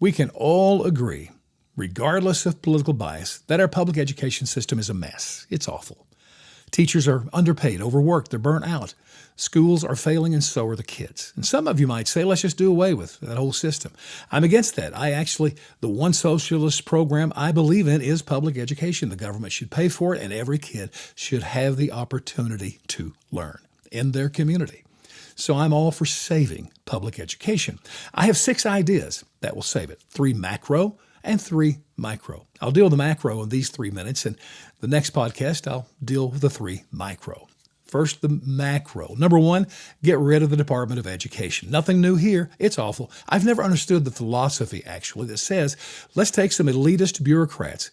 We can all agree, regardless of political bias, that our public education system is a mess. It's awful. Teachers are underpaid, overworked, they're burnt out. Schools are failing, and so are the kids. And some of you might say, let's just do away with that whole system. I'm against that. The one socialist program I believe in is public education. The government should pay for it, and every kid should have the opportunity to learn in their community. So I'm all for saving public education. I have 6 ideas that will save it, 3 macro and 3 micro. I'll deal with the macro in these 3 minutes, and the next podcast I'll deal with the 3 micro. First, the macro. Number 1, get rid of the Department of Education. Nothing new here. It's awful. I've never understood the philosophy, actually, that says, let's take some elitist bureaucrats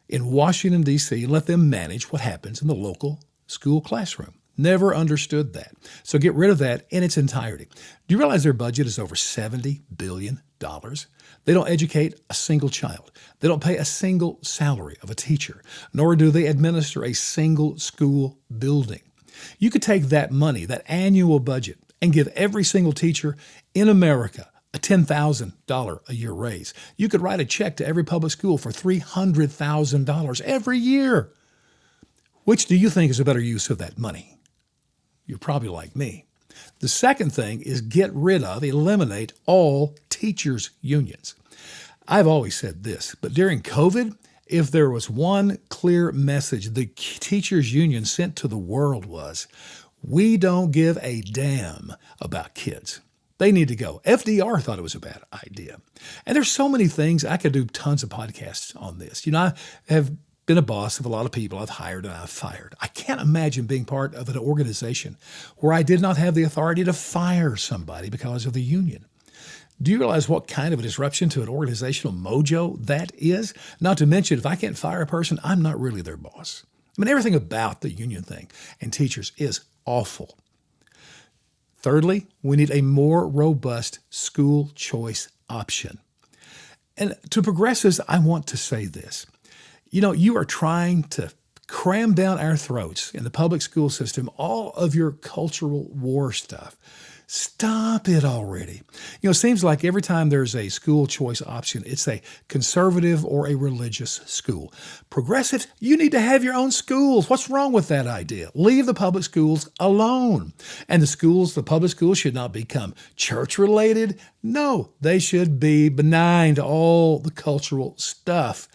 in Washington, D.C., and let them manage what happens in the local school classroom. Never understood that. So get rid of that in its entirety. Do you realize their budget is over $70 billion? They don't educate a single child. They don't pay a single salary of a teacher, nor do they administer a single school building. You could take that money, that annual budget, and give every single teacher in America a $10,000 a year raise. You could write a check to every public school for $300,000 every year. Which do you think is a better use of that money? You're probably like me. The second thing is eliminate all teachers' unions. I've always said this, but during COVID, if there was one clear message the teachers' union sent to the world was, we don't give a damn about kids. They need to go. FDR thought it was a bad idea. And there's so many things. I could do tons of podcasts on this. I have been a boss of a lot of people I've hired and I've fired. I can't imagine being part of an organization where I did not have the authority to fire somebody because of the union. Do you realize what kind of a disruption to an organizational mojo that is? Not to mention, if I can't fire a person, I'm not really their boss. Everything about the union thing and teachers is awful. Thirdly, we need a more robust school choice option. And to progressives, I want to say this. You are trying to cram down our throats in the public school system all of your cultural war stuff. Stop it already. It seems like every time there's a school choice option, it's a conservative or a religious school. Progressives, you need to have your own schools. What's wrong with that idea? Leave the public schools alone. And the public schools should not become church-related. No, they should be benign to all the cultural stuff.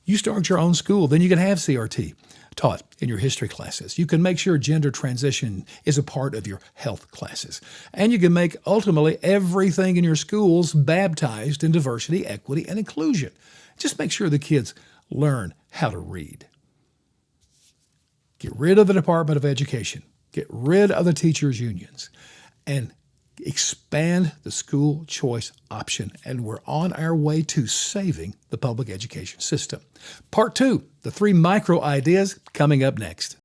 You start your own school, then you can have CRT taught in your history classes. You can make sure gender transition is a part of your health classes. And you can make, ultimately, everything in your schools baptized in diversity, equity, and inclusion. Just make sure the kids learn how to read. Get rid of the Department of Education. Get rid of the teachers' unions. And expand the school choice option, and we're on our way to saving the public education system. Part 2, the 3 micro ideas, coming up next.